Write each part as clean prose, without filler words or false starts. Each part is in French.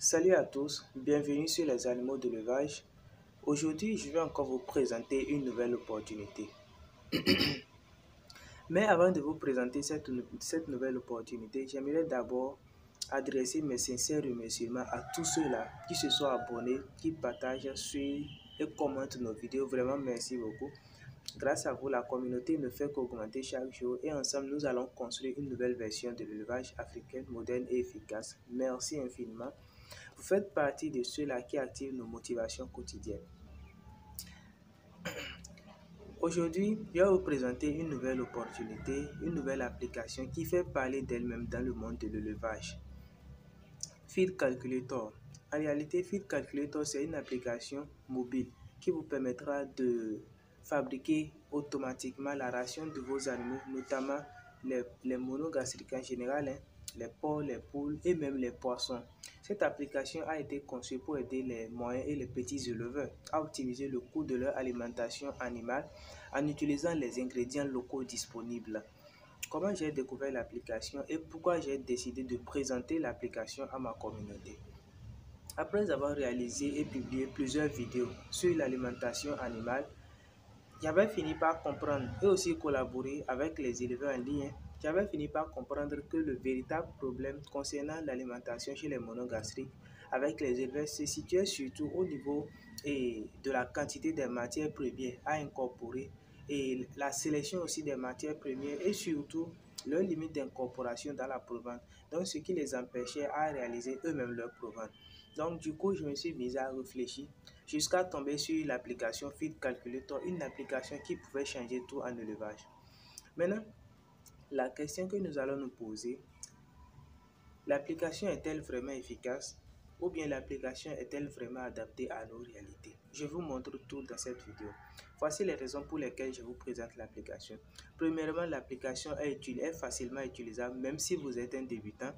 Salut à tous, bienvenue sur les animaux d'élevage. Aujourd'hui, je vais encore vous présenter une nouvelle opportunité. Mais avant de vous présenter cette nouvelle opportunité, j'aimerais d'abord adresser mes sincères remerciements à tous ceux-là qui se sont abonnés, qui partagent, suivent et commentent nos vidéos. Vraiment, merci beaucoup. Grâce à vous, la communauté ne fait qu'augmenter chaque jour et ensemble, nous allons construire une nouvelle version de l'élevage africain moderne et efficace. Merci infiniment. Vous faites partie de ceux-là qui activent nos motivations quotidiennes. Aujourd'hui, je vais vous présenter une nouvelle opportunité, une nouvelle application qui fait parler d'elle-même dans le monde de l'élevage. Feed Calculator. En réalité, Feed Calculator, c'est une application mobile qui vous permettra de fabriquer automatiquement la ration de vos animaux, notamment les monogastriques en général, les porcs, les poules et même les poissons. Cette application a été conçue pour aider les moyens et les petits éleveurs à optimiser le coût de leur alimentation animale en utilisant les ingrédients locaux disponibles. Comment j'ai découvert l'application et pourquoi j'ai décidé de présenter l'application à ma communauté. Après avoir réalisé et publié plusieurs vidéos sur l'alimentation animale, j'avais fini par comprendre et aussi collaborer avec les éleveurs en ligne. J'avais fini par comprendre que le véritable problème concernant l'alimentation chez les monogastriques avec les éleveurs se situait surtout au niveau de la quantité des matières premières à incorporer et la sélection aussi des matières premières et surtout leur limite d'incorporation dans la provence, donc ce qui les empêchait à réaliser eux-mêmes leur provence. Donc du coup, je me suis mis à réfléchir jusqu'à tomber sur l'application Feed Calculator, une application qui pouvait changer tout en élevage. Maintenant, la question que nous allons nous poser, l'application est-elle vraiment efficace ou bien l'application est-elle vraiment adaptée à nos réalités? Je vous montre tout dans cette vidéo. Voici les raisons pour lesquelles je vous présente l'application. Premièrement, l'application est facilement utilisable même si vous êtes un débutant.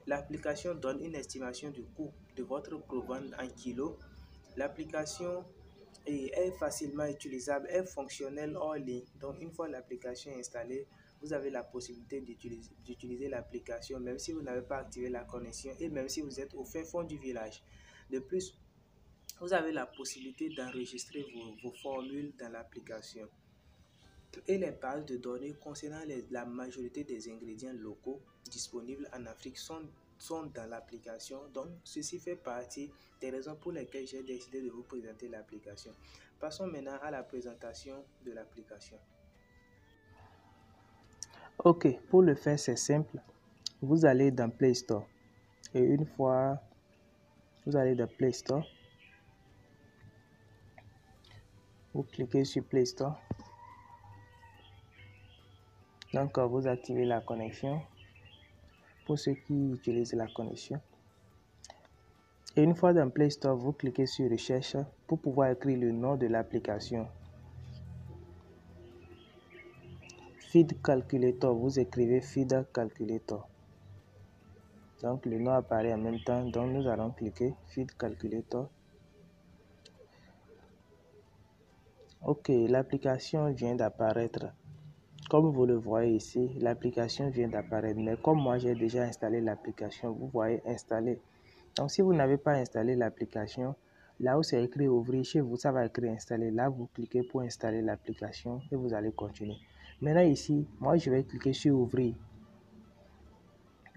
L'application donne une estimation du coût de votre provence en kilos. L'application est facilement utilisable, est fonctionnelle hors ligne. Donc, une fois l'application installée, vous avez la possibilité d'utiliser l'application même si vous n'avez pas activé la connexion et même si vous êtes au fin fond du village. De plus, vous avez la possibilité d'enregistrer vos formules dans l'application. Et les bases de données concernant la majorité des ingrédients locaux disponibles en Afrique sont dans l'application. Donc, ceci fait partie des raisons pour lesquelles j'ai décidé de vous présenter l'application. Passons maintenant à la présentation de l'application. Ok, pour le faire, c'est simple. Vous allez dans Play Store. Et une fois vous allez dans Play Store, vous cliquez sur Play Store. Donc, vous activez la connexion pour ceux qui utilisent la connexion. Et une fois dans Play Store, vous cliquez sur Recherche pour pouvoir écrire le nom de l'application. Feed Calculator, vous écrivez Feed Calculator. Donc, le nom apparaît en même temps. Donc, nous allons cliquer Feed Calculator. Ok, l'application vient d'apparaître. Comme vous le voyez ici, l'application vient d'apparaître. Mais comme moi, j'ai déjà installé l'application, vous voyez installer. Donc, si vous n'avez pas installé l'application, là où c'est écrit ouvrir, chez vous, ça va écrire installer. Là, vous cliquez pour installer l'application et vous allez continuer. Maintenant, ici, moi, je vais cliquer sur ouvrir.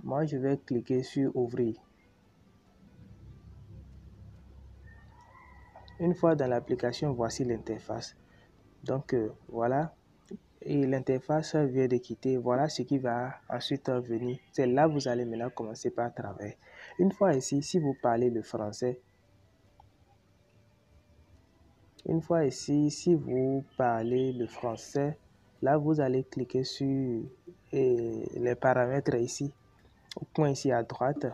Moi, je vais cliquer sur ouvrir. Une fois dans l'application, voici l'interface. Donc, voilà. Et l'interface vient de quitter. Voilà ce qui va ensuite venir. C'est là que vous allez maintenant commencer par travailler. Une fois ici, si vous parlez le français, là vous allez cliquer sur les paramètres ici, au point ici à droite,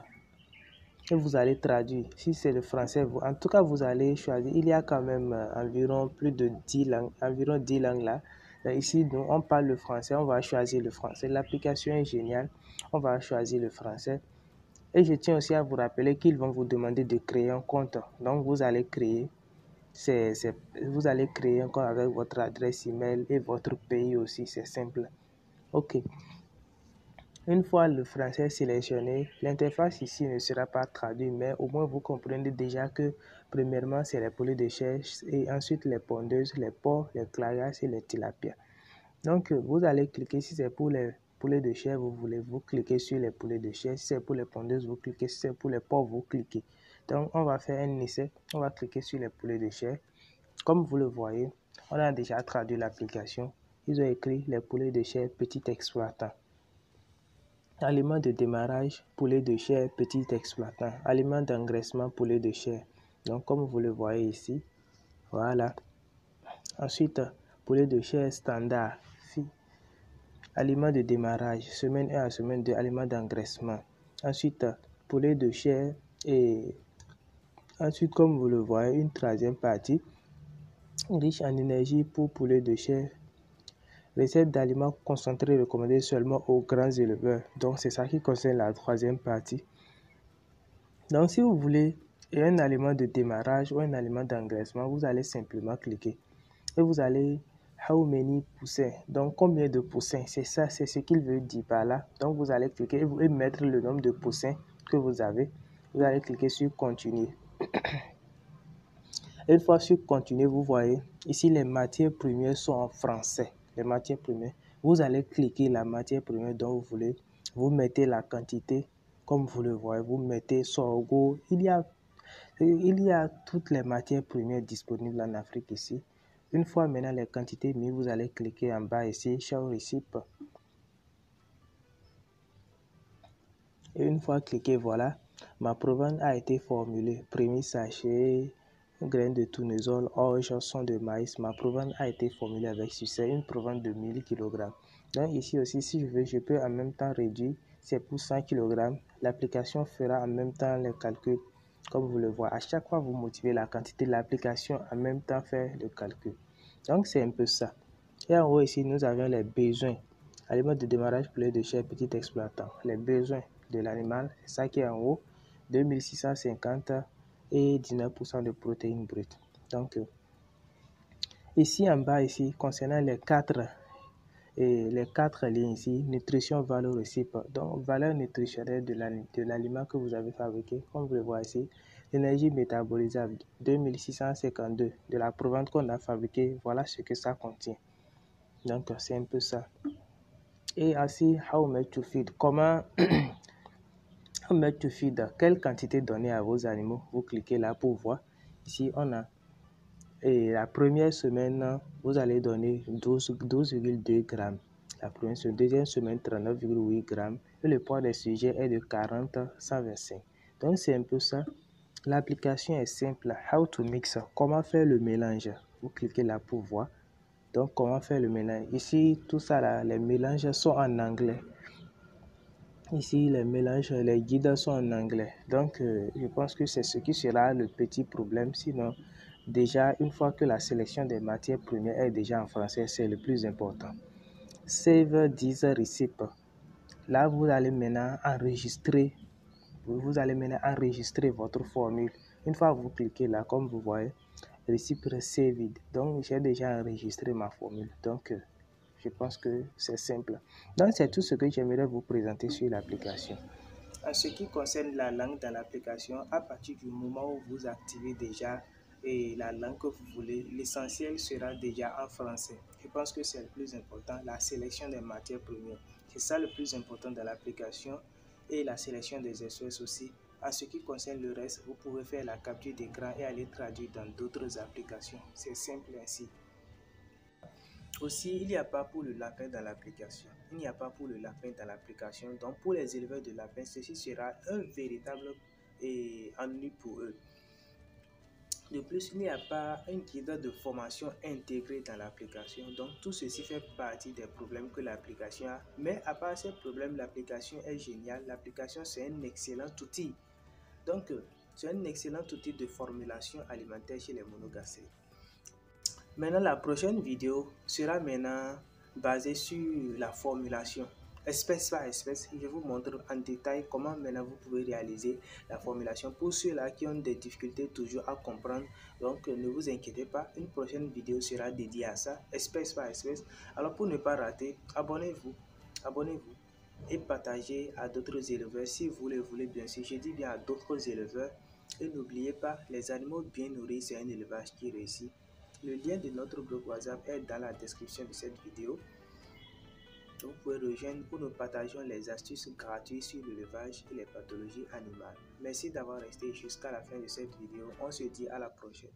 et vous allez traduire. Si c'est le français, en tout cas vous allez choisir. Il y a quand même environ plus de 10 langues, environ 10 langues là. Ici, nous, on parle le français, on va choisir le français. L'application est géniale, on va choisir le français. Et je tiens aussi à vous rappeler qu'ils vont vous demander de créer un compte. Donc, vous allez créer un compte avec votre adresse email et votre pays aussi, c'est simple. Ok. Une fois le français sélectionné, l'interface ici ne sera pas traduite, mais au moins vous comprenez déjà que premièrement c'est les poulets de chair et ensuite les pondeuses, les porcs, les clarias et les tilapias. Donc vous allez cliquer, si c'est pour les poulets de chair, vous cliquez sur les poulets de chair. Si c'est pour les pondeuses, vous cliquez. Si c'est pour les porcs, vous cliquez. Donc on va faire un essai. On va cliquer sur les poulets de chair. Comme vous le voyez, on a déjà traduit l'application. Ils ont écrit les poulets de chair petit exploitant. Aliment de démarrage, poulet de chair, petit exploitant. Aliment d'engraissement, poulet de chair. Donc, comme vous le voyez ici, voilà. Ensuite, poulet de chair standard. Aliment de démarrage, semaine 1 à semaine 2, aliment d'engraissement. Ensuite, poulet de chair et ensuite, comme vous le voyez, une troisième partie, riche en énergie pour poulet de chair. Recette d'aliments concentrés recommandés seulement aux grands éleveurs. Donc, c'est ça qui concerne la troisième partie. Donc, si vous voulez un aliment de démarrage ou un aliment d'engraissement, vous allez simplement cliquer. Et vous allez how many poussins. Donc, combien de poussins? C'est ça, c'est ce qu'il veut dire par là. Donc, vous allez cliquer et mettre le nombre de poussins que vous avez. Vous allez cliquer sur continuer. Une fois sur continuer, vous voyez ici les matières premières sont en français. Les matières premières. Vous allez cliquer la matière première dont vous voulez. Vous mettez la quantité. Comme vous le voyez, vous mettez sorgho. Il y a toutes les matières premières disponibles en Afrique ici. Une fois maintenant les quantités mises, vous allez cliquer en bas ici, Show Receipt. Et une fois cliqué, voilà, ma provence a été formulée. Premier sachet, graines de tournesol, orge, son de maïs. Ma provence a été formulée avec succès, une provence de 1000 kg. Donc ici aussi, si je veux, je peux en même temps réduire. C'est pour 100 kg. L'application fera en même temps les calculs. Comme vous le voyez, à chaque fois vous motivez la quantité, l'application en même temps fait le calcul. Donc c'est un peu ça. Et en haut ici, nous avons les besoins. Aliments de démarrage, poulet de chair, petit exploitant. Les besoins de l'animal, c'est ça qui est en haut. 2650 et 19% de protéines brutes. Donc ici en bas ici, concernant les quatre lignes ici, nutrition, valeur, récipe. Donc, valeur nutritionnelle de l'aliment que vous avez fabriqué, comme vous le voyez ici. L'énergie métabolisable, 2652. De la provence qu'on a fabriquée, voilà ce que ça contient. Donc, c'est un peu ça. Et ainsi, how much to feed. Comment to feed, quelle quantité donner à vos animaux. Vous cliquez là pour voir. Ici, on a et la première semaine, vous allez donner 12,2 grammes. La deuxième semaine, 39,8 grammes. Et le poids des sujets est de 40 à 125. Donc, c'est un peu ça. L'application est simple. How to mix. Comment faire le mélange. Vous cliquez là pour voir. Donc, comment faire le mélange. Ici, tout ça, là, les mélanges sont en anglais. Ici, les mélanges, les guides sont en anglais. Donc, je pense que c'est ce qui sera le petit problème. Sinon, déjà, une fois que la sélection des matières premières est déjà en français, c'est le plus important. Save this receipt. Là, vous allez maintenant enregistrer. Vous allez maintenant enregistrer votre formule. Une fois que vous cliquez là, comme vous voyez, receipt saved. Donc, j'ai déjà enregistré ma formule. Donc, je pense que c'est simple. Donc, c'est tout ce que j'aimerais vous présenter sur l'application. En ce qui concerne la langue dans l'application, à partir du moment où vous activez déjà la langue que vous voulez, l'essentiel sera déjà en français. Je pense que c'est le plus important, la sélection des matières premières. C'est ça le plus important dans l'application et la sélection des espèces aussi. En ce qui concerne le reste, vous pouvez faire la capture d'écran et aller traduire dans d'autres applications. C'est simple ainsi. Aussi, il n'y a pas pour le lapin dans l'application. Il n'y a pas pour le lapin dans l'application. Donc, pour les éleveurs de lapins, ceci sera un véritable ennui pour eux. De plus, il n'y a pas un guide de formation intégré dans l'application. Donc, tout ceci fait partie des problèmes que l'application a. Mais à part ces problèmes, l'application est géniale. L'application, c'est un excellent outil. Donc, c'est un excellent outil de formulation alimentaire chez les monogastriques. Maintenant, la prochaine vidéo sera maintenant basée sur la formulation, espèce par espèce. Je vous montre en détail comment maintenant vous pouvez réaliser la formulation pour ceux-là qui ont des difficultés toujours à comprendre. Donc, ne vous inquiétez pas, une prochaine vidéo sera dédiée à ça, espèce par espèce. Alors, pour ne pas rater, abonnez-vous. et partagez à d'autres éleveurs si vous le voulez, bien sûr. Je dis bien à d'autres éleveurs. Et n'oubliez pas, les animaux bien nourris, c'est un élevage qui réussit. Le lien de notre groupe WhatsApp est dans la description de cette vidéo. Vous pouvez rejoindre où nous partageons les astuces gratuites sur l'élevage et les pathologies animales. Merci d'avoir resté jusqu'à la fin de cette vidéo. On se dit à la prochaine.